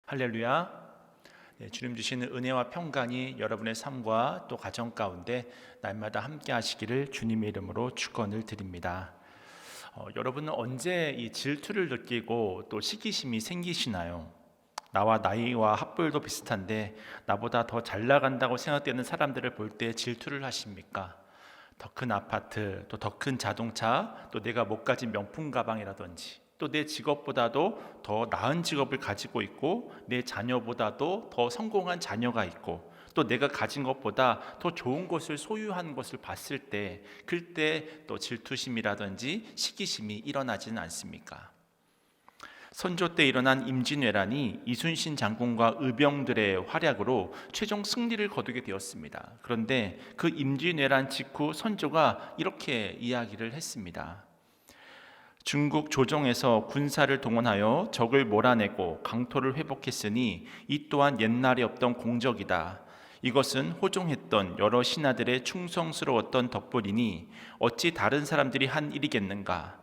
할렐루야. 주님 주시는 은혜와 평강이 여러분의 삶과 또 가정 가운데 날마다 함께 하시기를 주님의 이름으로 축원을 드립니다. 여러분은 언제 이 질투를 느끼고 또 시기심이 생기시나요? 나와 나이와 합불도 비슷한데 나보다 더 잘 나간다고 생각되는 사람들을 볼 때 질투를 하십니까? 더 큰 아파트, 또 더 큰 자동차, 또 내가 못 가진 명품 가방이라든지, 또 내 직업보다도 더 나은 직업을 가지고 있고 내 자녀보다도 더 성공한 자녀가 있고 또 내가 가진 것보다 더 좋은 것을 소유한 것을 봤을 때 그때 또 질투심이라든지 시기심이 일어나지는 않습니까? 선조 때 일어난 임진왜란이 이순신 장군과 의병들의 활약으로 최종 승리를 거두게 되었습니다. 그런데 그 임진왜란 직후 선조가 이렇게 이야기를 했습니다. 중국 조정에서 군사를 동원하여 적을 몰아내고 강토를 회복했으니 이 또한 옛날에 없던 공적이다. 이것은 호종했던 여러 신하들의 충성스러웠던 덕분이니 어찌 다른 사람들이 한 일이겠는가.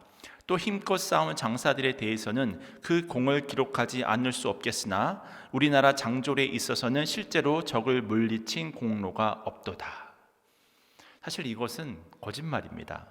또 힘껏 싸운 장사들에 대해서는 그 공을 기록하지 않을 수 없겠으나 우리나라 장졸에 있어서는 실제로 적을 물리친 공로가 없도다. 사실 이것은 거짓말입니다.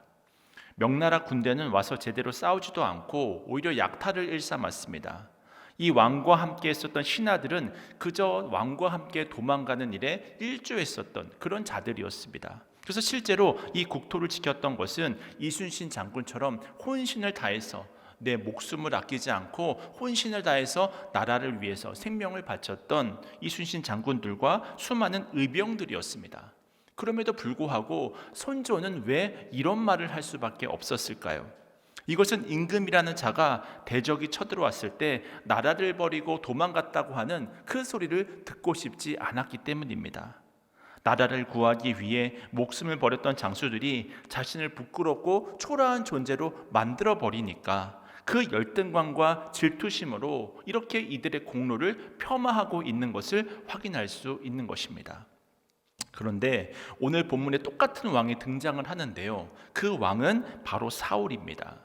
명나라 군대는 와서 제대로 싸우지도 않고 오히려 약탈을 일삼았습니다. 이 왕과 함께 했었던 신하들은 그저 왕과 함께 도망가는 일에 일조했었던 그런 자들이었습니다. 그래서 실제로 이 국토를 지켰던 것은 이순신 장군처럼 혼신을 다해서 내 목숨을 아끼지 않고 혼신을 다해서 나라를 위해서 생명을 바쳤던 이순신 장군들과 수많은 의병들이었습니다. 그럼에도 불구하고 선조는 왜 이런 말을 할 수밖에 없었을까요? 이것은 임금이라는 자가 대적이 쳐들어왔을 때 나라를 버리고 도망갔다고 하는 그 소리를 듣고 싶지 않았기 때문입니다. 나라를 구하기 위해 목숨을 버렸던 장수들이 자신을 부끄럽고 초라한 존재로 만들어 버리니까 그 열등감과 질투심으로 이렇게 이들의 공로를 폄하하고 있는 것을 확인할 수 있는 것입니다. 그런데 오늘 본문에 똑같은 왕이 등장을 하는데요. 그 왕은 바로 사울입니다.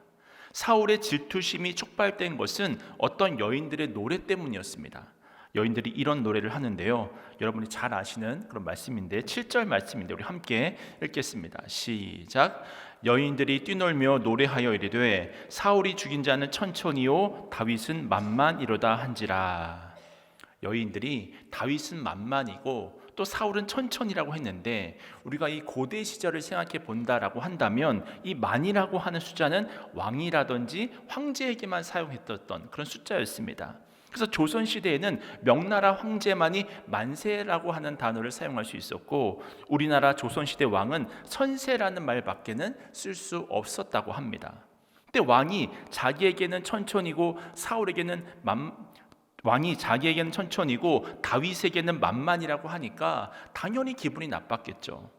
사울의 질투심이 촉발된 것은 어떤 여인들의 노래 때문이었습니다. 여인들이 이런 노래를 하는데요. 여러분이 잘 아시는 그런 말씀인데 7절 말씀인데 우리 함께 읽겠습니다. 시작. 여인들이 뛰놀며 노래하여 이르되 사울이 죽인 자는 천천히요 다윗은 만만이로다 한지라. 여인들이 다윗은 만만이고 또 사울은 천천이라고 했는데 우리가 이 고대 시절을 생각해 본다라고 한다면 이 만이라고 하는 숫자는 왕이라든지 황제에게만 사용했던 그런 숫자였습니다. 그래서 조선시대에는 명나라 황제만이 만세라고 하는 단어를 사용할 수 있었고 우리나라 조선시대 왕은 선세라는 말밖에는 쓸 수 없었다고 합니다. 근데 왕이 자기에게는 천천이고 왕이 자기에게는 천천이고 다윗에게는 만만이라고 하니까 당연히 기분이 나빴겠죠.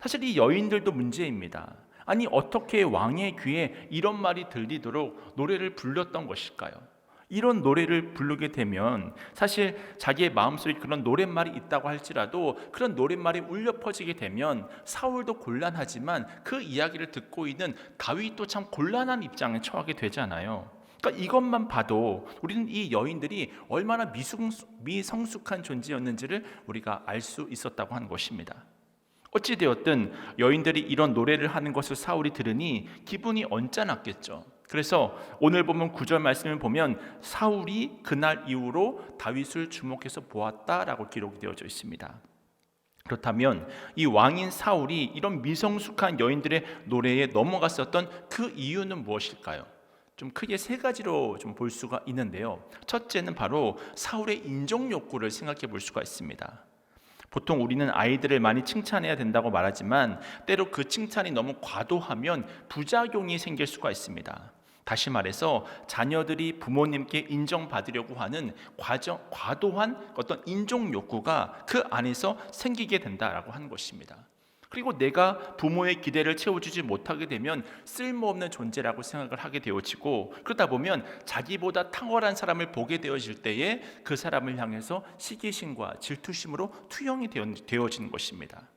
사실 이 여인들도 문제입니다. 아니 어떻게 왕의 귀에 이런 말이 들리도록 노래를 불렀던 것일까요? 이런 노래를 부르게 되면 사실 자기의 마음속에 그런 노랫말이 있다고 할지라도 그런 노랫말이 울려 퍼지게 되면 사울도 곤란하지만 그 이야기를 듣고 있는 다윗도 참 곤란한 입장에 처하게 되잖아요. 그러니까 이것만 봐도 우리는 이 여인들이 얼마나 미성숙한 존재였는지를 우리가 알 수 있었다고 하는 것입니다. 어찌되었든 여인들이 이런 노래를 하는 것을 사울이 들으니 기분이 언짢았겠죠. 그래서 오늘 보면 9절 말씀을 보면 사울이 그날 이후로 다윗을 주목해서 보았다라고 기록이 되어져 있습니다. 그렇다면 이 왕인 사울이 이런 미성숙한 여인들의 노래에 넘어갔었던 그 이유는 무엇일까요? 좀 크게 세 가지로 좀 볼 수가 있는데요. 첫째는 바로 사울의 인정 욕구를 생각해 볼 수가 있습니다. 보통 우리는 아이들을 많이 칭찬해야 된다고 말하지만 때로 그 칭찬이 너무 과도하면 부작용이 생길 수가 있습니다. 다시 말해서 자녀들이 부모님께 인정받으려고 하는 과도한 어떤 인정 욕구가 그 안에서 생기게 된다라고 하는 것입니다. 그리고 내가 부모의 기대를 채워주지 못하게 되면 쓸모없는 존재라고 생각을 하게 되어지고 그러다 보면 자기보다 탁월한 사람을 보게 되어질 때에 그 사람을 향해서 시기심과 질투심으로 투영이 되어지는 것입니다.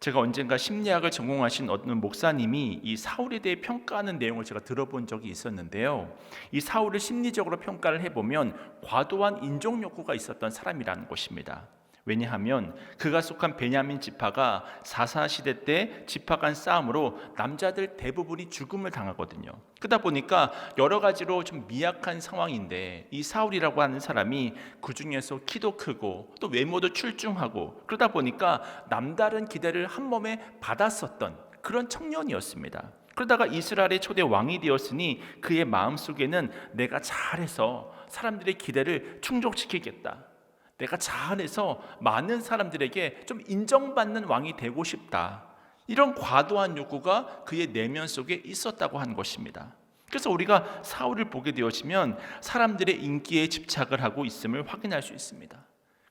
제가 언젠가 심리학을 전공하신 어떤 목사님이 이 사울에 대해 평가하는 내용을 제가 들어본 적이 있었는데요. 이 사울을 심리적으로 평가를 해보면 과도한 인종 욕구가 있었던 사람이라는 것입니다. 왜냐하면 그가 속한 베냐민 지파가 4.4 시대 때 지파 간 싸움으로 남자들 대부분이 죽음을 당하거든요. 그러다 보니까 여러 가지로 좀 미약한 상황인데 이 사울이라고 하는 사람이 그 중에서 키도 크고 또 외모도 출중하고 그러다 보니까 남다른 기대를 한 몸에 받았었던 그런 청년이었습니다. 그러다가 이스라엘의 초대 왕이 되었으니 그의 마음속에는 내가 잘해서 사람들의 기대를 충족시키겠다, 내가 잘해서 많은 사람들에게 좀 인정받는 왕이 되고 싶다, 이런 과도한 욕구가 그의 내면 속에 있었다고 하는 것입니다. 그래서 우리가 사울을 보게 되어지면 사람들의 인기에 집착을 하고 있음을 확인할 수 있습니다.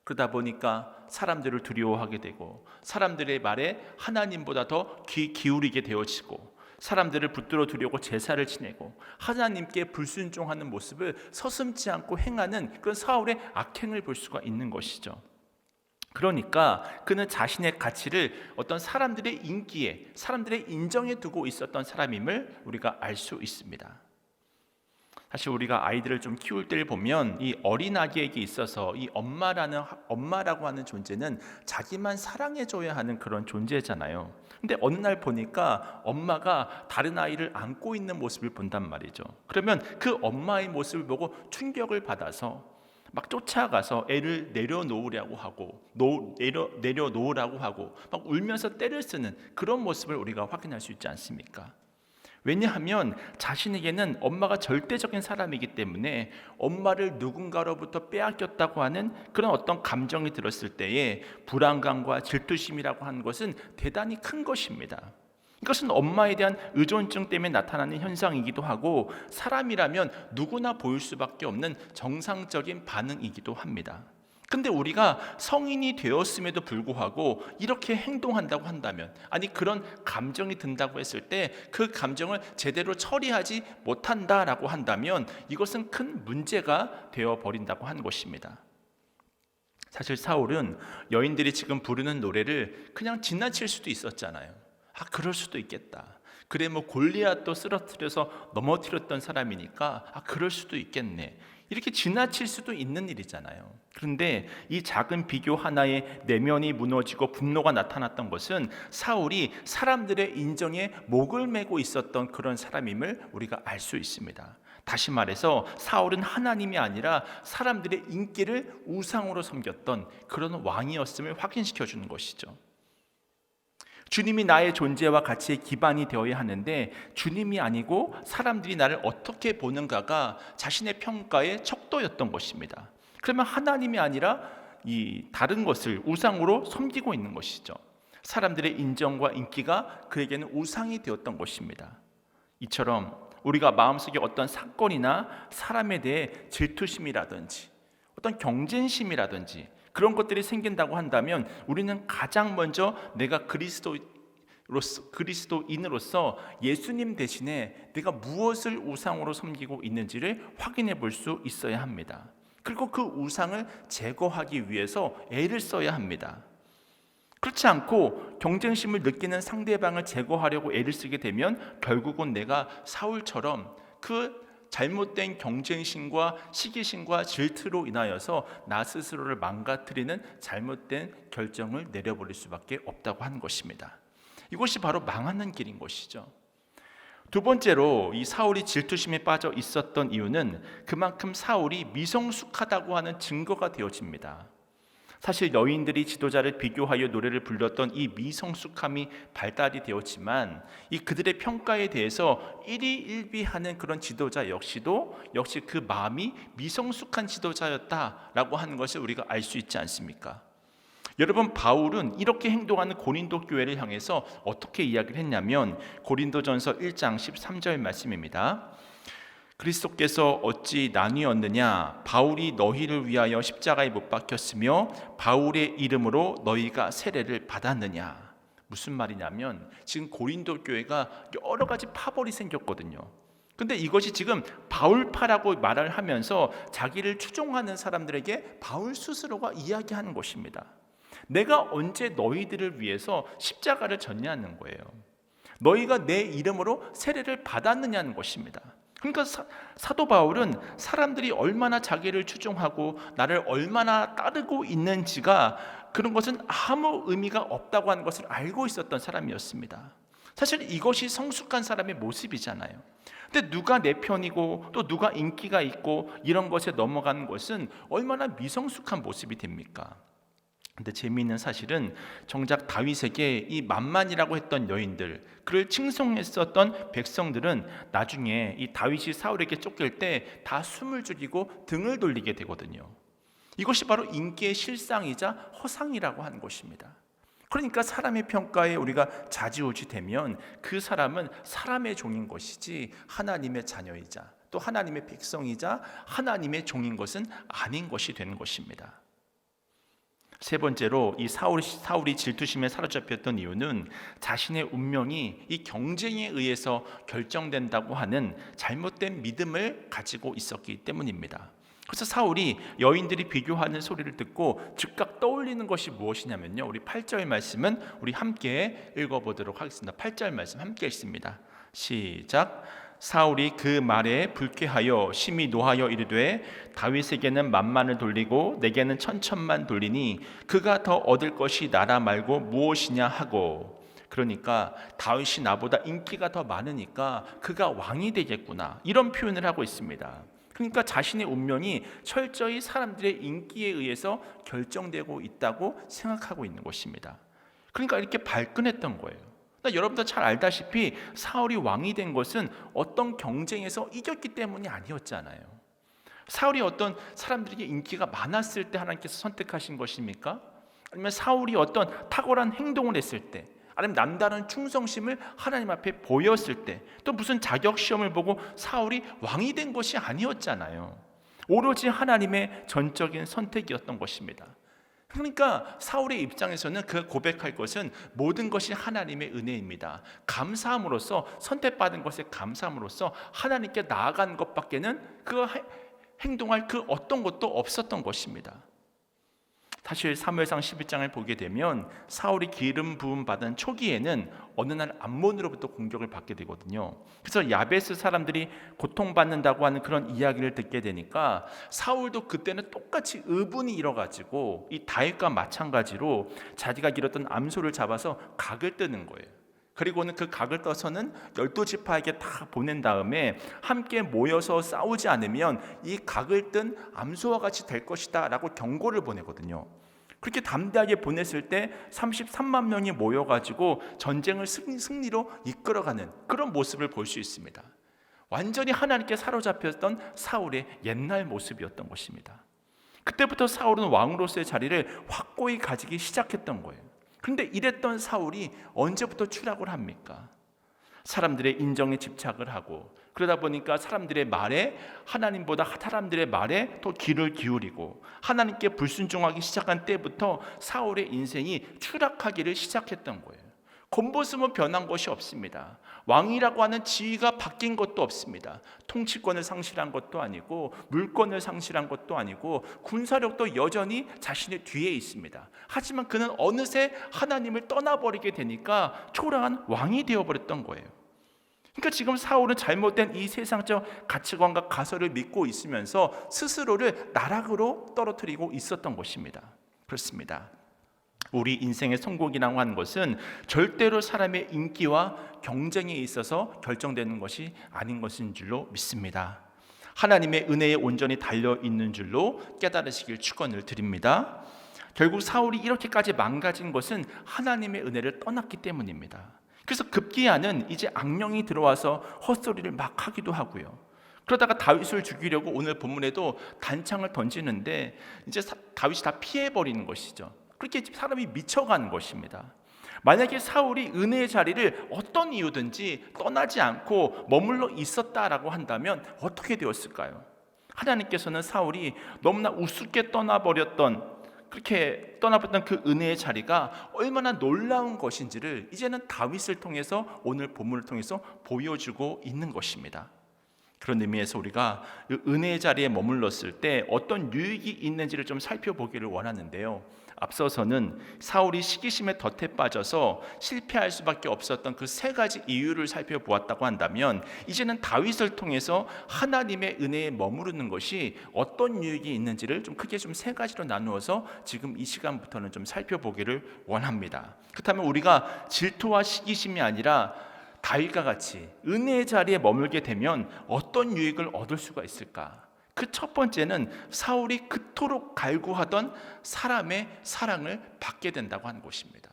그러다 보니까 사람들을 두려워하게 되고 사람들의 말에 하나님보다 더 귀 기울이게 되어지고 사람들을 붙들어 두려고 제사를 지내고 하나님께 불순종하는 모습을 서슴지 않고 행하는 그런 사울의 악행을 볼 수가 있는 것이죠. 그러니까 그는 자신의 가치를 어떤 사람들의 인기에, 사람들의 인정에 두고 있었던 사람임을 우리가 알 수 있습니다. 사실 우리가 아이들을 좀 키울 때를 보면 이 어린 아기에게 있어서 이 엄마라고 하는 존재는 자기만 사랑해줘야 하는 그런 존재잖아요. 근데 어느 날 보니까 엄마가 다른 아이를 안고 있는 모습을 본단 말이죠. 그러면 그 엄마의 모습을 보고 충격을 받아서 막 쫓아가서 애를 내려놓으라고 하고 내려놓으라고 하고 막 울면서 때를 쓰는 그런 모습을 우리가 확인할 수 있지 않습니까? 왜냐하면 자신에게는 엄마가 절대적인 사람이기 때문에 엄마를 누군가로부터 빼앗겼다고 하는 그런 어떤 감정이 들었을 때에 불안감과 질투심이라고 하는 것은 대단히 큰 것입니다. 이것은 엄마에 대한 의존증 때문에 나타나는 현상이기도 하고 사람이라면 누구나 보일 수밖에 없는 정상적인 반응이기도 합니다. 근데 우리가 성인이 되었음에도 불구하고 이렇게 행동한다고 한다면, 아니 그런 감정이 든다고 했을 때 그 감정을 제대로 처리하지 못한다라고 한다면 이것은 큰 문제가 되어버린다고 하는 것입니다. 사실 사울은 여인들이 지금 부르는 노래를 그냥 지나칠 수도 있었잖아요. 그럴 수도 있겠다. 그래 골리앗도 쓰러뜨려서 넘어뜨렸던 사람이니까 그럴 수도 있겠네. 이렇게 지나칠 수도 있는 일이잖아요. 그런데 이 작은 비교 하나에 내면이 무너지고 분노가 나타났던 것은 사울이 사람들의 인정에 목을 메고 있었던 그런 사람임을 우리가 알 수 있습니다. 다시 말해서 사울은 하나님이 아니라 사람들의 인기를 우상으로 섬겼던 그런 왕이었음을 확인시켜 주는 것이죠. 주님이 나의 존재와 가치의 기반이 되어야 하는데 주님이 아니고 사람들이 나를 어떻게 보는가가 자신의 평가의 척도였던 것입니다. 그러면 하나님이 아니라 이 다른 것을 우상으로 섬기고 있는 것이죠. 사람들의 인정과 인기가 그에게는 우상이 되었던 것입니다. 이처럼 우리가 마음속에 어떤 사건이나 사람에 대해 질투심이라든지 어떤 경쟁심이라든지 그런 것들이 생긴다고 한다면 우리는 가장 먼저 내가 그리스도인으로서 예수님 대신에 내가 무엇을 우상으로 섬기고 있는지를 확인해 볼 수 있어야 합니다. 그리고 그 우상을 제거하기 위해서 애를 써야 합니다. 그렇지 않고 경쟁심을 느끼는 상대방을 제거하려고 애를 쓰게 되면 결국은 내가 사울처럼 그 잘못된 경쟁심과 시기심과 질투로 인하여서 나 스스로를 망가뜨리는 잘못된 결정을 내려버릴 수밖에 없다고 하는 것입니다. 이것이 바로 망하는 길인 것이죠. 두 번째로 이 사울이 질투심에 빠져 있었던 이유는 그만큼 사울이 미성숙하다고 하는 증거가 되어집니다. 사실 여인들이 지도자를 비교하여 노래를 불렀던 이 미성숙함이 발달이 되었지만 이 그들의 평가에 대해서 일희일비하는 그런 지도자 역시 그 마음이 미성숙한 지도자였다라고 하는 것을 우리가 알 수 있지 않습니까? 여러분, 바울은 이렇게 행동하는 고린도 교회를 향해서 어떻게 이야기를 했냐면 고린도전서 1장 13절 말씀입니다. 그리스도께서 어찌 나뉘었느냐? 바울이 너희를 위하여 십자가에 못 박혔으며 바울의 이름으로 너희가 세례를 받았느냐? 무슨 말이냐면 지금 고린도 교회가 여러 가지 파벌이 생겼거든요. 근데 이것이 지금 바울파라고 말을 하면서 자기를 추종하는 사람들에게 바울 스스로가 이야기하는 것입니다. 내가 언제 너희들을 위해서 십자가를 졌냐는 거예요. 너희가 내 이름으로 세례를 받았느냐는 것입니다. 그러니까 사도 바울은 사람들이 얼마나 자기를 추종하고 나를 얼마나 따르고 있는지가 그런 것은 아무 의미가 없다고 하는 것을 알고 있었던 사람이었습니다. 사실 이것이 성숙한 사람의 모습이잖아요. 근데 누가 내 편이고 또 누가 인기가 있고 이런 것에 넘어가는 것은 얼마나 미성숙한 모습이 됩니까? 근데 재미있는 사실은 정작 다윗에게 이 만만이라고 했던 여인들, 그를 칭송했었던 백성들은 나중에 이 다윗이 사울에게 쫓길 때 다 숨을 죽이고 등을 돌리게 되거든요. 이것이 바로 인기의 실상이자 허상이라고 하는 것입니다. 그러니까 사람의 평가에 우리가 좌지우지 되면 그 사람은 사람의 종인 것이지 하나님의 자녀이자 또 하나님의 백성이자 하나님의 종인 것은 아닌 것이 되는 것입니다. 세 번째로 이 사울이 질투심에 사로잡혔던 이유는 자신의 운명이 이 경쟁에 의해서 결정된다고 하는 잘못된 믿음을 가지고 있었기 때문입니다. 그래서 사울이 여인들이 비교하는 소리를 듣고 즉각 떠올리는 것이 무엇이냐면요, 우리 8절 말씀은 우리 함께 읽어보도록 하겠습니다. 8절 말씀 함께 읽습니다. 시작. 사울이 그 말에 불쾌하여 심히 노하여 이르되 다윗에게는 만만을 돌리고 내게는 천천만 돌리니 그가 더 얻을 것이 나라 말고 무엇이냐 하고, 그러니까 다윗이 나보다 인기가 더 많으니까 그가 왕이 되겠구나, 이런 표현을 하고 있습니다. 그러니까 자신의 운명이 철저히 사람들의 인기에 의해서 결정되고 있다고 생각하고 있는 것입니다. 그러니까 이렇게 발끈했던 거예요. 여러분도 잘 알다시피 사울이 왕이 된 것은 어떤 경쟁에서 이겼기 때문이 아니었잖아요. 사울이 어떤 사람들에게 인기가 많았을 때 하나님께서 선택하신 것입니까? 아니면 사울이 어떤 탁월한 행동을 했을 때, 아니면 남다른 충성심을 하나님 앞에 보였을 때, 또 무슨 자격시험을 보고 사울이 왕이 된 것이 아니었잖아요. 오로지 하나님의 전적인 선택이었던 것입니다. 그러니까 사울의 입장에서는 그 고백할 것은 모든 것이 하나님의 은혜입니다. 감사함으로써, 선택받은 것에 감사함으로써 하나님께 나아간 것밖에는 그 행동할 그 어떤 것도 없었던 것입니다. 사실 사무엘상 11장을 보게 되면 사울이 기름 부음 받은 초기에는 어느 날 암몬으로부터 공격을 받게 되거든요. 그래서 야베스 사람들이 고통받는다고 하는 그런 이야기를 듣게 되니까 사울도 그때는 똑같이 의분이 일어가지고 이 다윗과 마찬가지로 자기가 기르던 암소를 잡아서 각을 뜨는 거예요. 그리고는 그 각을 떠서는 12지파에게 다 보낸 다음에 함께 모여서 싸우지 않으면 이 각을 뜬 암소와 같이 될 것이다 라고 경고를 보내거든요. 그렇게 담대하게 보냈을 때 33만 명이 모여가지고 전쟁을 승리로 이끌어가는 그런 모습을 볼 수 있습니다. 완전히 하나님께 사로잡혔던 사울의 옛날 모습이었던 것입니다. 그때부터 사울은 왕으로서의 자리를 확고히 가지기 시작했던 거예요. 그런데 이랬던 사울이 언제부터 추락을 합니까? 사람들의 인정에 집착을 하고, 그러다 보니까 사람들의 말에, 하나님보다 사람들의 말에 더 귀를 기울이고 하나님께 불순종하기 시작한 때부터 사울의 인생이 추락하기를 시작했던 거예요. 겉모습은 변한 것이 없습니다. 왕이라고 하는 지위가 바뀐 것도 없습니다. 통치권을 상실한 것도 아니고 물권을 상실한 것도 아니고 군사력도 여전히 자신의 뒤에 있습니다. 하지만 그는 어느새 하나님을 떠나버리게 되니까 초라한 왕이 되어버렸던 거예요. 그러니까 지금 사울은 잘못된 이 세상적 가치관과 가설을 믿고 있으면서 스스로를 나락으로 떨어뜨리고 있었던 것입니다. 그렇습니다. 우리 인생의 성공이라고 하는 것은 절대로 사람의 인기와 경쟁에 있어서 결정되는 것이 아닌 것인 줄로 믿습니다. 하나님의 은혜에 온전히 달려있는 줄로 깨달으시길 축원을 드립니다. 결국 사울이 이렇게까지 망가진 것은 하나님의 은혜를 떠났기 때문입니다. 그래서 급기야는 이제 악령이 들어와서 헛소리를 막 하기도 하고요. 그러다가 다윗을 죽이려고 오늘 본문에도 단창을 던지는데 이제 다윗이 다 피해버리는 것이죠. 그렇게 사람이 미쳐가는 것입니다. 만약에 사울이 은혜의 자리를 어떤 이유든지 떠나지 않고 머물러 있었다라고 한다면 어떻게 되었을까요? 하나님께서는 사울이 너무나 우습게 그렇게 떠나버렸던 그 은혜의 자리가 얼마나 놀라운 것인지를 이제는 다윗을 통해서 오늘 본문을 통해서 보여주고 있는 것입니다. 그런 의미에서 우리가 은혜의 자리에 머물렀을 때 어떤 유익이 있는지를 좀 살펴보기를 원하는데요. 앞서서는 사울이 시기심에 덫에 빠져서 실패할 수밖에 없었던 그 세 가지 이유를 살펴보았다고 한다면, 이제는 다윗을 통해서 하나님의 은혜에 머무르는 것이 어떤 유익이 있는지를 좀 크게 좀 세 가지로 나누어서 지금 이 시간부터는 좀 살펴보기를 원합니다. 그렇다면 우리가 질투와 시기심이 아니라 다윗과 같이 은혜의 자리에 머물게 되면 어떤 유익을 얻을 수가 있을까? 그 첫 번째는 사울이 그토록 갈구하던 사람의 사랑을 받게 된다고 하는 것입니다.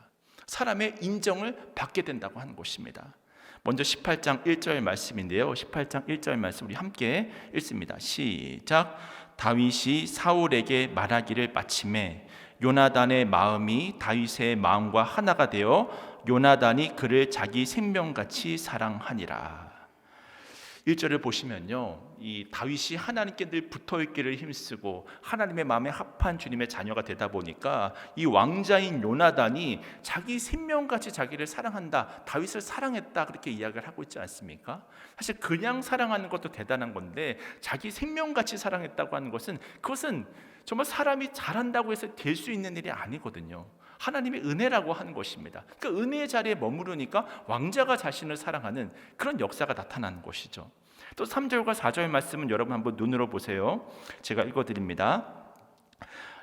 사람의 인정을 받게 된다고 하는 것입니다. 먼저 18장 1절 말씀인데요. 18장 1절 말씀 우리 함께 읽습니다. 시작. 다윗이 사울에게 말하기를 마침에 요나단의 마음이 다윗의 마음과 하나가 되어 요나단이 그를 자기 생명같이 사랑하니라. 1절을 보시면요, 이 다윗이 하나님께 늘 붙어있기를 힘쓰고 하나님의 마음에 합한 주님의 자녀가 되다 보니까 이 왕자인 요나단이 자기 생명같이 자기를 사랑한다, 다윗을 사랑했다, 그렇게 이야기를 하고 있지 않습니까? 사실 그냥 사랑하는 것도 대단한 건데 자기 생명같이 사랑했다고 하는 것은, 그것은 정말 사람이 잘한다고 해서 될 수 있는 일이 아니거든요. 하나님의 은혜라고 하는 것입니다. 그 은혜의 자리에 머무르니까 왕자가 자신을 사랑하는 그런 역사가 나타나는 것이죠. 또 3절과 4절 말씀은 여러분 한번 눈으로 보세요. 제가 읽어드립니다.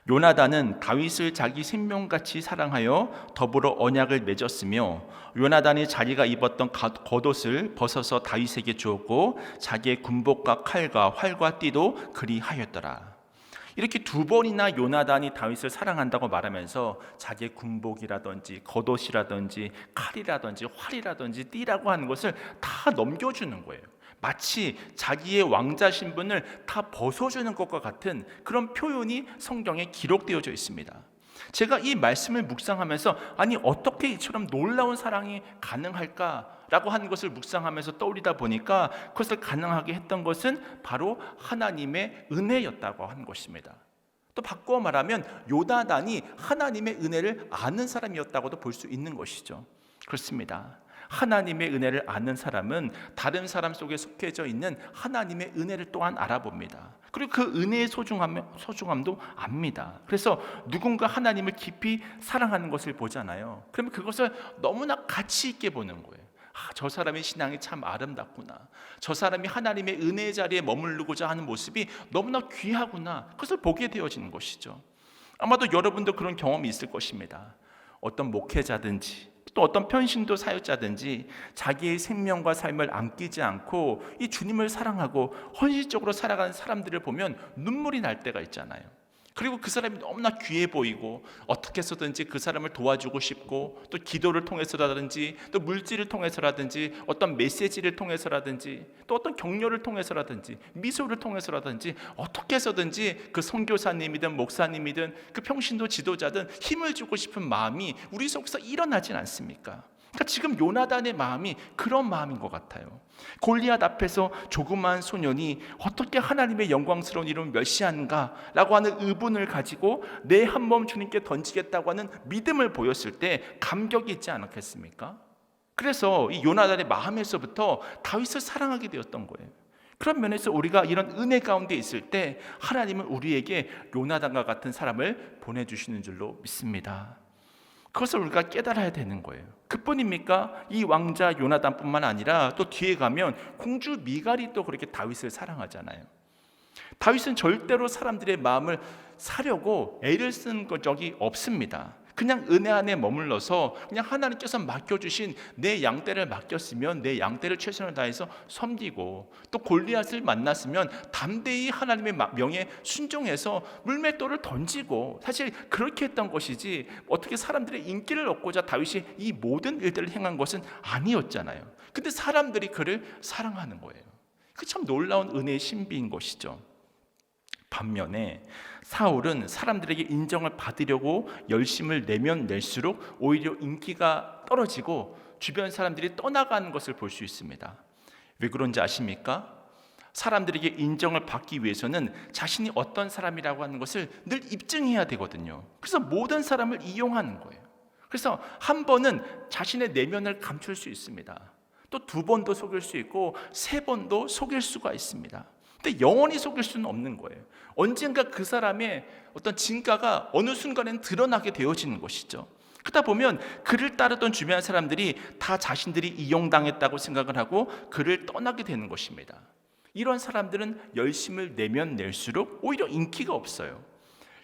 요나단은 다윗을 자기 생명같이 사랑하여 더불어 언약을 맺었으며 요나단이 자기가 입었던 겉옷을 벗어서 다윗에게 주었고 자기의 군복과 칼과 활과 띠도 그리하였더라. 이렇게 두 번이나 요나단이 다윗을 사랑한다고 말하면서 자기의 군복이라든지 겉옷이라든지 칼이라든지 활이라든지 띠라고 하는 것을 다 넘겨주는 거예요. 마치 자기의 왕자 신분을 다 벗어주는 것과 같은 그런 표현이 성경에 기록되어져 있습니다. 제가 이 말씀을 묵상하면서 아니 어떻게 이처럼 놀라운 사랑이 가능할까라고 하는 것을 묵상하면서 떠올리다 보니까 그것을 가능하게 했던 것은 바로 하나님의 은혜였다고 하는 것입니다. 또 바꾸어 말하면 요나단이 하나님의 은혜를 아는 사람이었다고도 볼 수 있는 것이죠. 그렇습니다. 하나님의 은혜를 아는 사람은 다른 사람 속에 속해져 있는 하나님의 은혜를 또한 알아봅니다. 그리고 그 은혜의 소중함도 압니다. 그래서 누군가 하나님을 깊이 사랑하는 것을 보잖아요. 그러면 그것을 너무나 가치 있게 보는 거예요. 저 사람의 신앙이 참 아름답구나, 저 사람이 하나님의 은혜의 자리에 머무르고자 하는 모습이 너무나 귀하구나, 그것을 보게 되어지는 것이죠. 아마도 여러분도 그런 경험이 있을 것입니다. 어떤 목회자든지 또 어떤 편신도 사역자든지 자기의 생명과 삶을 아끼지 않고 이 주님을 사랑하고 헌신적으로 살아가는 사람들을 보면 눈물이 날 때가 있잖아요. 그리고 그 사람이 너무나 귀해 보이고 어떻게 해서든지 그 사람을 도와주고 싶고, 또 기도를 통해서라든지 또 물질을 통해서라든지 어떤 메시지를 통해서라든지 또 어떤 격려를 통해서라든지 미소를 통해서라든지 어떻게 해서든지 그 선교사님이든 목사님이든 그 평신도 지도자든 힘을 주고 싶은 마음이 우리 속에서 일어나진 않습니까? 그러니까 지금 요나단의 마음이 그런 마음인 것 같아요. 골리앗 앞에서 조그마한 소년이 어떻게 하나님의 영광스러운 이름을 멸시하는가라고 하는 의문을 가지고 내 한 몸 주님께 던지겠다고 하는 믿음을 보였을 때 감격이 있지 않았겠습니까? 그래서 이 요나단의 마음에서부터 다윗을 사랑하게 되었던 거예요. 그런 면에서 우리가 이런 은혜 가운데 있을 때 하나님은 우리에게 요나단과 같은 사람을 보내주시는 줄로 믿습니다. 그것을 우리가 깨달아야 되는 거예요. 그뿐입니까? 이 왕자 요나단뿐만 아니라 또 뒤에 가면 공주 미갈이 또 그렇게 다윗을 사랑하잖아요. 다윗은 절대로 사람들의 마음을 사려고 애를 쓴 적이 없습니다. 그냥 은혜 안에 머물러서 그냥 하나님께서 맡겨주신 내 양떼를 맡겼으면 내 양떼를 최선을 다해서 섬기고, 또 골리앗을 만났으면 담대히 하나님의 명에 순종해서 물맷돌을 던지고, 사실 그렇게 했던 것이지 어떻게 사람들의 인기를 얻고자 다윗이 이 모든 일들을 행한 것은 아니었잖아요. 근데 사람들이 그를 사랑하는 거예요. 그 참 놀라운 은혜의 신비인 것이죠. 반면에 사울은 사람들에게 인정을 받으려고 열심을 내면 낼수록 오히려 인기가 떨어지고 주변 사람들이 떠나가는 것을 볼 수 있습니다. 왜 그런지 아십니까? 사람들에게 인정을 받기 위해서는 자신이 어떤 사람이라고 하는 것을 늘 입증해야 되거든요. 그래서 모든 사람을 이용하는 거예요. 그래서 한 번은 자신의 내면을 감출 수 있습니다. 또 2번도 속일 수 있고 3번도 속일 수가 있습니다. 근데 영원히 속일 수는 없는 거예요. 언젠가 그 사람의 어떤 진가가 어느 순간엔 드러나게 되어지는 것이죠. 그러다 보면 그를 따르던 주변 사람들이 다 자신들이 이용당했다고 생각을 하고 그를 떠나게 되는 것입니다. 이런 사람들은 열심을 내면 낼수록 오히려 인기가 없어요.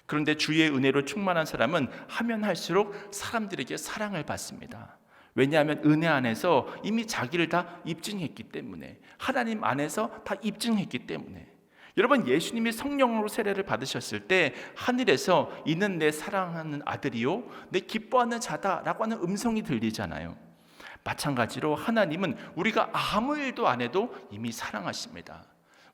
그런데 주의 은혜로 충만한 사람은 하면 할수록 사람들에게 사랑을 받습니다. 왜냐하면 은혜 안에서 이미 자기를 다 입증했기 때문에, 하나님 안에서 다 입증했기 때문에. 여러분, 예수님이 성령으로 세례를 받으셨을 때 하늘에서 이는 내 사랑하는 아들이요 내 기뻐하는 자다라고 하는 음성이 들리잖아요. 마찬가지로 하나님은 우리가 아무 일도 안 해도 이미 사랑하십니다.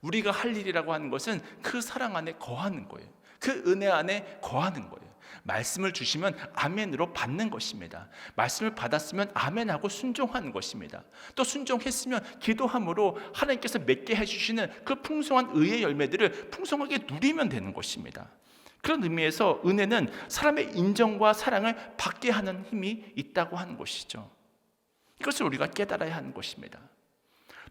우리가 할 일이라고 하는 것은 그 사랑 안에 거하는 거예요. 그 은혜 안에 거하는 거예요. 말씀을 주시면 아멘으로 받는 것입니다. 말씀을 받았으면 아멘하고 순종하는 것입니다. 또 순종했으면 기도함으로 하나님께서 맺게 해주시는 그 풍성한 의의 열매들을 풍성하게 누리면 되는 것입니다. 그런 의미에서 은혜는 사람의 인정과 사랑을 받게 하는 힘이 있다고 하는 것이죠. 이것을 우리가 깨달아야 하는 것입니다.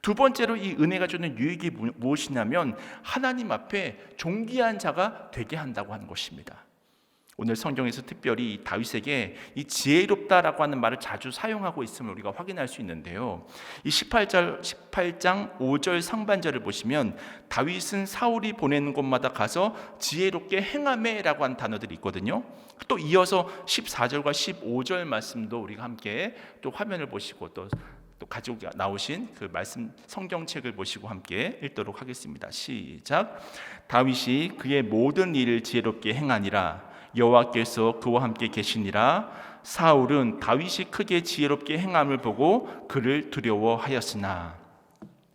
2번째로 이 은혜가 주는 유익이 무엇이냐면 하나님 앞에 존귀한 자가 되게 한다고 하는 것입니다. 오늘 성경에서 특별히 다윗에게 이 지혜롭다라고 하는 말을 자주 사용하고 있음을 우리가 확인할 수 있는데요. 이 18장 5절 상반절을 보시면 다윗은 사울이 보내는 곳마다 가서 지혜롭게 행하매라고 하는 단어들이 있거든요. 또 이어서 14절과 15절 말씀도 우리가 함께 또 화면을 보시고 또 가지고 나오신 그 말씀 성경책을 보시고 함께 읽도록 하겠습니다. 시작. 다윗이 그의 모든 일을 지혜롭게 행하니라. 여호와께서 그와 함께 계시니라. 사울은 다윗이 크게 지혜롭게 행함을 보고 그를 두려워하였으나.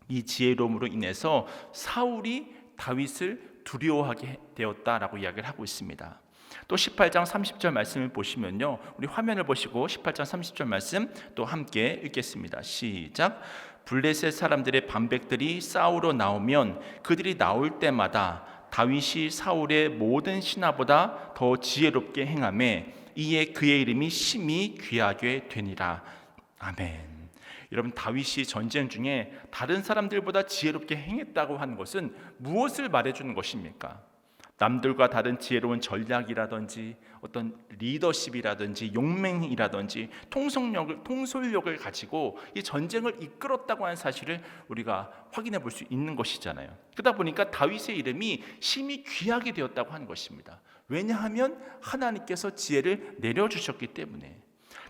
이 지혜로움으로 인해서 사울이 다윗을 두려워하게 되었다라고 이야기를 하고 있습니다. 또 18장 30절 말씀을 보시면요, 우리 화면을 보시고 18장 30절 말씀 또 함께 읽겠습니다. 시작. 블레셋 사람들의 반백들이 싸우러 나오면 그들이 나올 때마다 다윗이 사울의 모든 신하보다 더 지혜롭게 행하매 이에 그의 이름이 심히 귀하게 되니라. 아멘. 여러분, 다윗이 전쟁 중에 다른 사람들보다 지혜롭게 행했다고 하는 것은 무엇을 말해주는 것입니까? 남들과 다른 지혜로운 전략이라든지 어떤 리더십이라든지 용맹이라든지 통솔력을 가지고 이 전쟁을 이끌었다고 하는 사실을 우리가 확인해 볼 수 있는 것이잖아요. 그러다 보니까 다윗의 이름이 심히 귀하게 되었다고 하는 것입니다. 왜냐하면 하나님께서 지혜를 내려주셨기 때문에.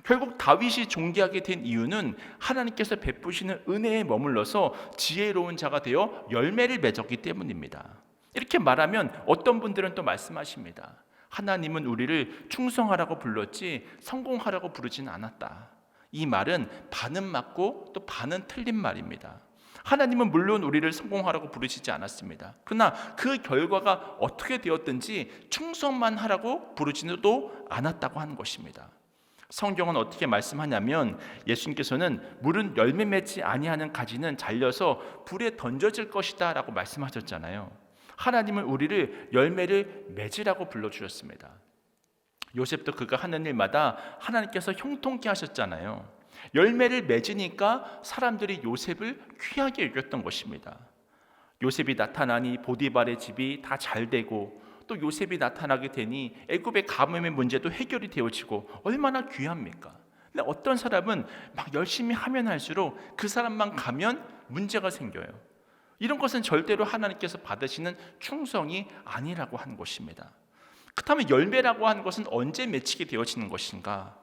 결국 다윗이 존귀하게 된 이유는 하나님께서 베푸시는 은혜에 머물러서 지혜로운 자가 되어 열매를 맺었기 때문입니다. 이렇게 말하면 어떤 분들은 또 말씀하십니다. 하나님은 우리를 충성하라고 불렀지 성공하라고 부르지는 않았다. 이 말은 반은 맞고 또 반은 틀린 말입니다. 하나님은 물론 우리를 성공하라고 부르시지 않았습니다. 그러나 그 결과가 어떻게 되었든지 충성만 하라고 부르지는 또 않았다고 하는 것입니다. 성경은 어떻게 말씀하냐면 예수님께서는 물은 열매 맺지 아니하는 가지는 잘려서 불에 던져질 것이다 라고 말씀하셨잖아요. 하나님은 우리를 열매를 맺으라고 불러주셨습니다. 요셉도 그가 하는 일마다 하나님께서 형통케 하셨잖아요. 열매를 맺으니까 사람들이 요셉을 귀하게 여겼던 것입니다. 요셉이 나타나니 보디발의 집이 다 잘되고 또 요셉이 나타나게 되니 애굽의 가뭄의 문제도 해결이 되어지고 얼마나 귀합니까? 근데 어떤 사람은 막 열심히 하면 할수록 그 사람만 가면 문제가 생겨요. 이런 것은 절대로 하나님께서 받으시는 충성이 아니라고 하는 것입니다. 그렇다면 열매라고 하는 것은 언제 맺히게 되어지는 것인가?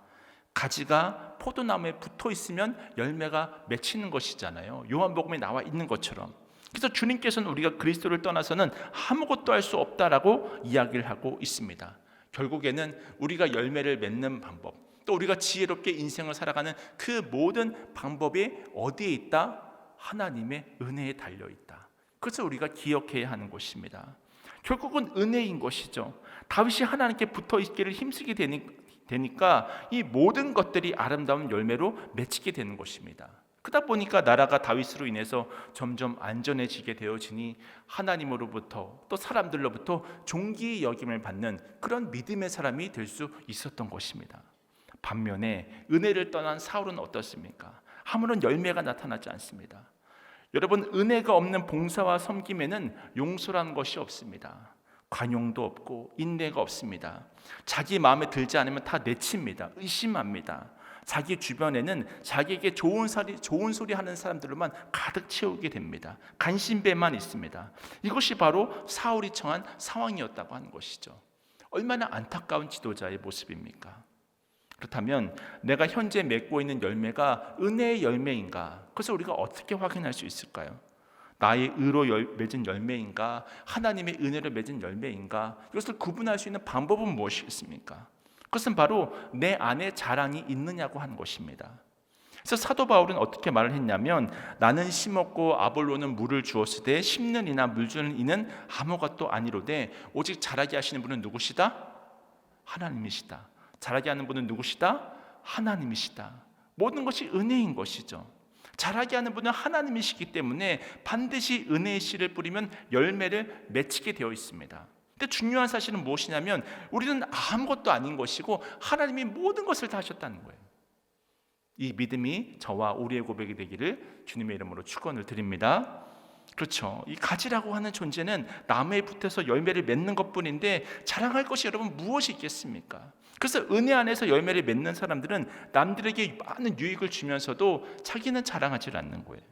가지가 포도나무에 붙어 있으면 열매가 맺히는 것이잖아요. 요한복음에 나와 있는 것처럼. 그래서 주님께서는 우리가 그리스도를 떠나서는 아무것도 할 수 없다라고 이야기를 하고 있습니다. 결국에는 우리가 열매를 맺는 방법, 또 우리가 지혜롭게 인생을 살아가는 그 모든 방법이 어디에 있다? 하나님의 은혜에 달려있다. 그래서 우리가 기억해야 하는 것입니다. 결국은 은혜인 것이죠. 다윗이 하나님께 붙어있기를 힘쓰게 되니까 이 모든 것들이 아름다운 열매로 맺히게 되는 것입니다. 그러다 보니까 나라가 다윗으로 인해서 점점 안전해지게 되어지니 하나님으로부터 또 사람들로부터 존귀의 여김을 받는 그런 믿음의 사람이 될 수 있었던 것입니다. 반면에 은혜를 떠난 사울은 어떻습니까? 아무런 열매가 나타나지 않습니다. 여러분, 은혜가 없는 봉사와 섬김에는 용서라는 것이 없습니다. 관용도 없고 인내가 없습니다. 자기 마음에 들지 않으면 다 내칩니다. 의심합니다. 자기 주변에는 자기에게 좋은 소리 하는 사람들로만 가득 채우게 됩니다. 간신배만 있습니다. 이것이 바로 사울이 처한 상황이었다고 하는 것이죠. 얼마나 안타까운 지도자의 모습입니까? 그렇다면 내가 현재 맺고 있는 열매가 은혜의 열매인가? 그것을 우리가 어떻게 확인할 수 있을까요? 나의 의로 맺은 열매인가? 하나님의 은혜로 맺은 열매인가? 이것을 구분할 수 있는 방법은 무엇이겠습니까? 그것은 바로 내 안에 자랑이 있느냐고 하는 것입니다. 그래서 사도 바울은 어떻게 말을 했냐면, 나는 심었고 아볼로는 물을 주었으되 심는 이나 물 주는 이는 아무것도 아니로되 오직 자라게 하시는 분은 누구시다? 하나님이시다. 자라게 하는 분은 누구시다? 하나님이시다. 모든 것이 은혜인 것이죠. 자라게 하는 분은 하나님이시기 때문에 반드시 은혜의 씨를 뿌리면 열매를 맺히게 되어 있습니다. 근데 중요한 사실은 무엇이냐면, 우리는 아무것도 아닌 것이고 하나님이 모든 것을 다 하셨다는 거예요. 이 믿음이 저와 우리의 고백이 되기를 주님의 이름으로 축원을 드립니다. 그렇죠. 이 가지라고 하는 존재는 나무에 붙어서 열매를 맺는 것뿐인데 자랑할 것이 여러분 무엇이 있겠습니까? 그래서 은혜 안에서 열매를 맺는 사람들은 남들에게 많은 유익을 주면서도 자기는 자랑하지 않는 거예요.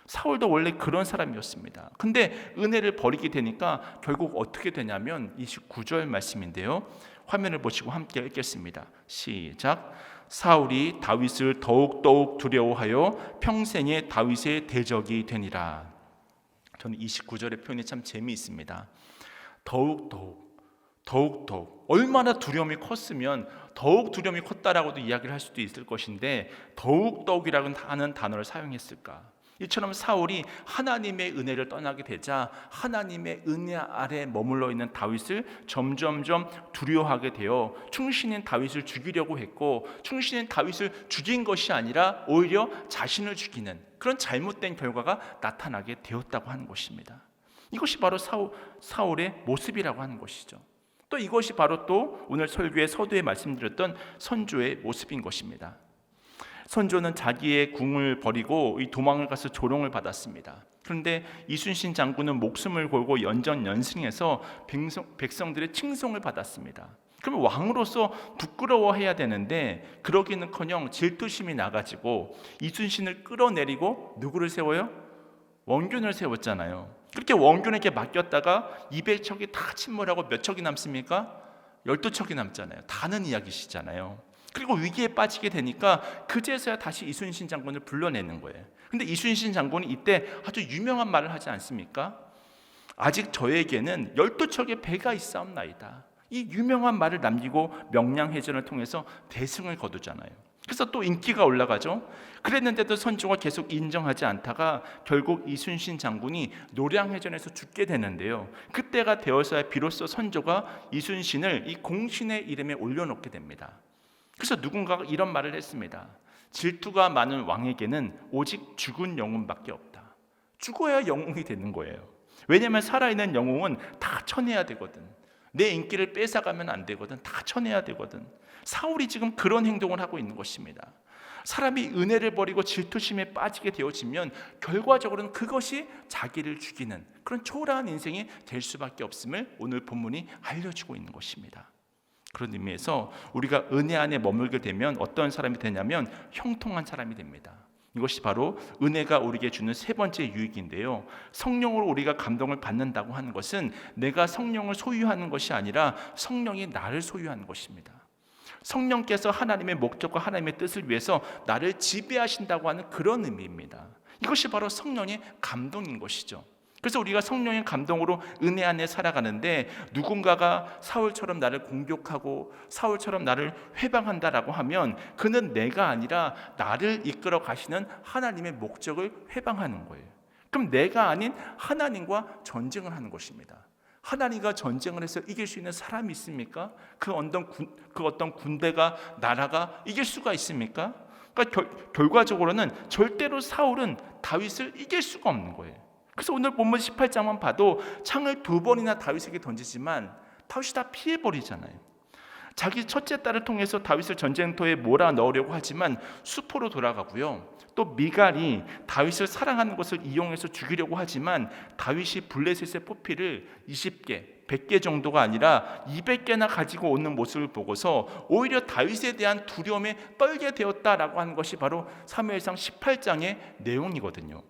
사울도 원래 그런 사람이었습니다. 근데 은혜를 버리게 되니까 결국 어떻게 되냐면 29절 말씀인데요. 화면을 보시고 함께 읽겠습니다. 시작. 사울이 다윗을 더욱 두려워하여 평생에 다윗의 대적이 되니라. 저는 29절의 표현이 참 재미있습니다. 더욱 얼마나 두려움이 컸으면 더욱 두려움이 컸다라고도 이야기를 할 수도 있을 것인데 더욱이라는 하는 단어를 사용했을까? 이처럼 사울이 하나님의 은혜를 떠나게 되자 하나님의 은혜 아래 머물러 있는 다윗을 점점점 두려워하게 되어 충신인 다윗을 죽이려고 했고, 충신인 다윗을 죽인 것이 아니라 오히려 자신을 죽이는 그런 잘못된 결과가 나타나게 되었다고 하는 것입니다. 이것이 바로 사울의 모습이라고 하는 것이죠. 또 이것이 바로 또 오늘 설교의 서두에 말씀드렸던 선조의 모습인 것입니다. 선조는 자기의 궁을 버리고 이 도망을 가서 조롱을 받았습니다. 그런데 이순신 장군은 목숨을 걸고 연전연승해서 백성들의 칭송을 받았습니다. 그럼 왕으로서 부끄러워해야 되는데 그러기는커녕 질투심이 나가지고 이순신을 끌어내리고 누구를 세워요? 원균을 세웠잖아요. 그렇게 원균에게 맡겼다가 200척이 다 침몰하고 몇 척이 남습니까? 12척이 남잖아요. 다는 이야기시잖아요. 그리고 위기에 빠지게 되니까 그제서야 다시 이순신 장군을 불러내는 거예요. 근데 이순신 장군이 이때 아주 유명한 말을 하지 않습니까? 아직 저에게는 12척의 배가 있사옵나이다. 이 유명한 말을 남기고 명량해전을 통해서 대승을 거두잖아요. 그래서 또 인기가 올라가죠. 그랬는데도 선조가 계속 인정하지 않다가 결국 이순신 장군이 노량해전에서 죽게 되는데요. 그때가 되어서야 비로소 선조가 이순신을 이 공신의 이름에 올려놓게 됩니다. 그래서 누군가가 이런 말을 했습니다. 질투가 많은 왕에게는 오직 죽은 영웅밖에 없다. 죽어야 영웅이 되는 거예요. 왜냐하면 살아있는 영웅은 다 쳐내야 되거든. 내 인기를 뺏어가면 안 되거든. 다 쳐내야 되거든. 사울이 지금 그런 행동을 하고 있는 것입니다. 사람이 은혜를 버리고 질투심에 빠지게 되어지면 결과적으로는 그것이 자기를 죽이는 그런 초라한 인생이 될 수밖에 없음을 오늘 본문이 알려주고 있는 것입니다. 그런 의미에서 우리가 은혜 안에 머물게 되면 어떤 사람이 되냐면 형통한 사람이 됩니다. 이것이 바로 은혜가 우리에게 주는 세 번째 유익인데요. 성령으로 우리가 감동을 받는다고 하는 것은 내가 성령을 소유하는 것이 아니라 성령이 나를 소유하는 것입니다. 성령께서 하나님의 목적과 하나님의 뜻을 위해서 나를 지배하신다고 하는 그런 의미입니다. 이것이 바로 성령의 감동인 것이죠. 그래서 우리가 성령의 감동으로 은혜 안에 살아가는데 누군가가 사울처럼 나를 공격하고 사울처럼 나를 회방한다라고 하면 그는 내가 아니라 나를 이끌어 가시는 하나님의 목적을 회방하는 거예요. 그럼 내가 아닌 하나님과 전쟁을 하는 것입니다. 하나님과 전쟁을 해서 이길 수 있는 사람이 있습니까? 그 어떤 군대가 나라가 이길 수가 있습니까? 그러니까 결과적으로는 절대로 사울은 다윗을 이길 수가 없는 거예요. 그래서 오늘 본문 18장만 봐도 창을 2번이나 다윗에게 던지지만 다윗이 다 피해버리잖아요. 자기 첫째 딸을 통해서 다윗을 전쟁터에 몰아넣으려고 하지만 수포로 돌아가고요. 또 미갈이 다윗을 사랑하는 것을 이용해서 죽이려고 하지만 다윗이 블레셋의 포피를 20개, 100개 정도가 아니라 200개나 가지고 오는 모습을 보고서 오히려 다윗에 대한 두려움에 떨게 되었다라고 하는 것이 바로 사무엘상 18장의 내용이거든요.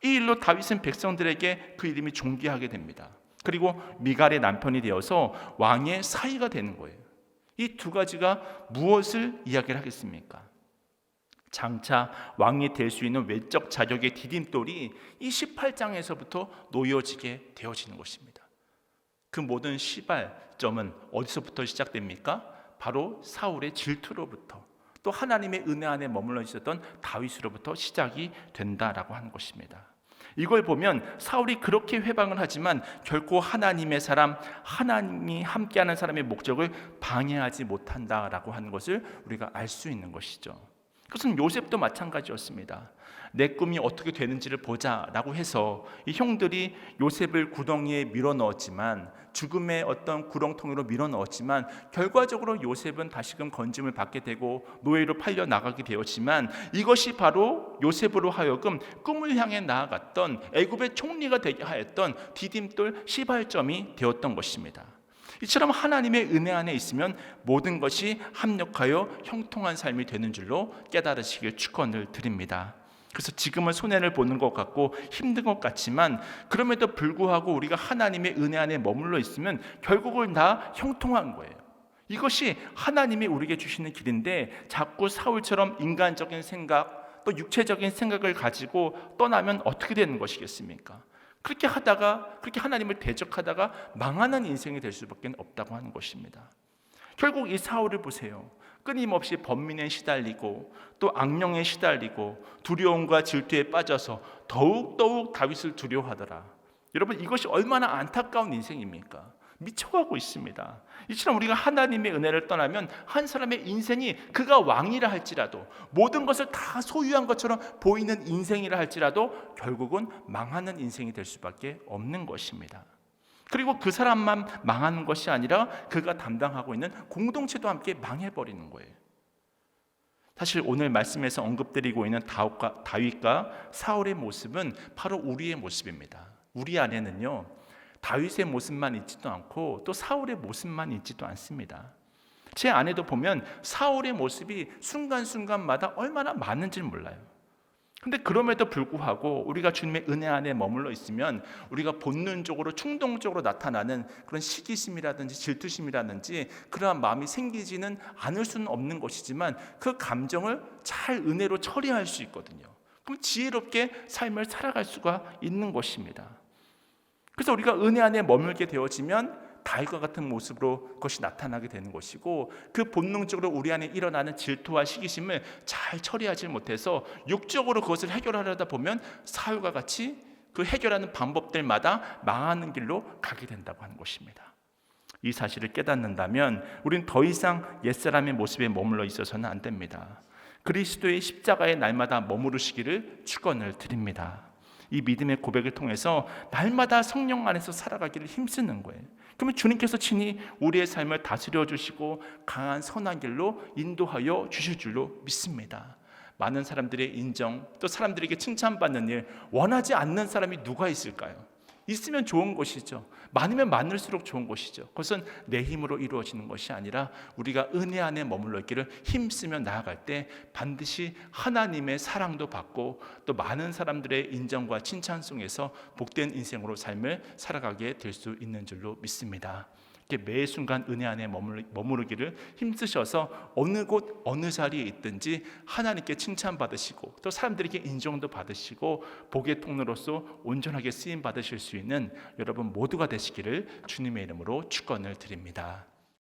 이 일로 다윗은 백성들에게 그 이름이 존귀하게 됩니다. 그리고 미갈의 남편이 되어서 왕의 사위가 되는 거예요. 이 두 가지가 무엇을 이야기를 하겠습니까? 장차 왕이 될 수 있는 외적 자격의 디딤돌이 이 18장에서부터 놓여지게 되어지는 것입니다. 그 모든 시발점은 어디서부터 시작됩니까? 바로 사울의 질투로부터, 또 하나님의 은혜 안에 머물러 있었던 다윗으로부터 시작이 된다라고 하는 것입니다. 이걸 보면 사울이 그렇게 회방을 하지만 결코 하나님의 사람, 하나님이 함께하는 사람의 목적을 방해하지 못한다라고 하는 것을 우리가 알 수 있는 것이죠. 그것은 요셉도 마찬가지였습니다. 내 꿈이 어떻게 되는지를 보자라고 해서 이 형들이 요셉을 구덩이에 밀어넣었지만, 죽음의 어떤 구렁텅이로 밀어넣었지만 결과적으로 요셉은 다시금 건짐을 받게 되고 노예로 팔려 나가게 되었지만, 이것이 바로 요셉으로 하여금 꿈을 향해 나아갔던 애굽의 총리가 되게 하였던 디딤돌 시발점이 되었던 것입니다. 이처럼 하나님의 은혜 안에 있으면 모든 것이 합력하여 형통한 삶이 되는 줄로 깨달으시길 축원을 드립니다. 그래서 지금은 손해를 보는 것 같고 힘든 것 같지만, 그럼에도 불구하고 우리가 하나님의 은혜 안에 머물러 있으면 결국은 다 형통한 거예요. 이것이 하나님이 우리에게 주시는 길인데, 자꾸 사울처럼 인간적인 생각, 또 육체적인 생각을 가지고 떠나면 어떻게 되는 것이겠습니까? 그렇게 하다가, 그렇게 하나님을 대적하다가 망하는 인생이 될 수밖에 없다고 하는 것입니다. 결국 이 사울을 보세요. 끊임없이 번민에 시달리고 또 악령에 시달리고 두려움과 질투에 빠져서 더욱 다윗을 두려워하더라. 여러분, 이것이 얼마나 안타까운 인생입니까? 미쳐가고 있습니다. 이처럼 우리가 하나님의 은혜를 떠나면 한 사람의 인생이, 그가 왕이라 할지라도, 모든 것을 다 소유한 것처럼 보이는 인생이라 할지라도 결국은 망하는 인생이 될 수밖에 없는 것입니다. 그리고 그 사람만 망하는 것이 아니라 그가 담당하고 있는 공동체도 함께 망해버리는 거예요. 사실 오늘 말씀에서 언급드리고 있는 다윗과 사울의 모습은 바로 우리의 모습입니다. 우리 안에는요, 다윗의 모습만 있지도 않고 또 사울의 모습만 있지도 않습니다. 제 안에도 보면 사울의 모습이 순간순간마다 얼마나 많은지 몰라요. 근데 그럼에도 불구하고 우리가 주님의 은혜 안에 머물러 있으면 우리가 본능적으로 충동적으로 나타나는 그런 시기심이라든지 질투심이라든지 그러한 마음이 생기지는 않을 수는 없는 것이지만, 그 감정을 잘 은혜로 처리할 수 있거든요. 그럼 지혜롭게 삶을 살아갈 수가 있는 것입니다. 그래서 우리가 은혜 안에 머물게 되어지면 다윗과 같은 모습으로 그것이 나타나게 되는 것이고, 그 본능적으로 우리 안에 일어나는 질투와 시기심을 잘 처리하지 못해서 육적으로 그것을 해결하려다 보면 사울과 같이 그 해결하는 방법들마다 망하는 길로 가게 된다고 하는 것입니다. 이 사실을 깨닫는다면 우리는 더 이상 옛사람의 모습에 머물러 있어서는 안 됩니다. 그리스도의 십자가의 날마다 머무르시기를 축원을 드립니다. 이 믿음의 고백을 통해서 날마다 성령 안에서 살아가기를 힘쓰는 거예요. 그러면 주님께서 친히 우리의 삶을 다스려 주시고 강한 선한 길로 인도하여 주실 줄로 믿습니다. 많은 사람들의 인정, 또 사람들에게 칭찬받는 일 원하지 않는 사람이 누가 있을까요? 있으면 좋은 것이죠. 많으면 많을수록 좋은 것이죠. 그것은 내 힘으로 이루어지는 것이 아니라 우리가 은혜 안에 머물러 있기를 힘쓰며 나아갈 때 반드시 하나님의 사랑도 받고 또 많은 사람들의 인정과 칭찬 속에서 복된 인생으로 삶을 살아가게 될 수 있는 줄로 믿습니다. 매 순간 은혜 안에 머무르기를 힘쓰셔서 어느 곳 어느 자리에 있든지 하나님께 칭찬받으시고 또 사람들에게 인정도 받으시고 복의 통로로서 온전하게 쓰임 받으실 수 있는 여러분 모두가 되시기를 주님의 이름으로 축원을 드립니다.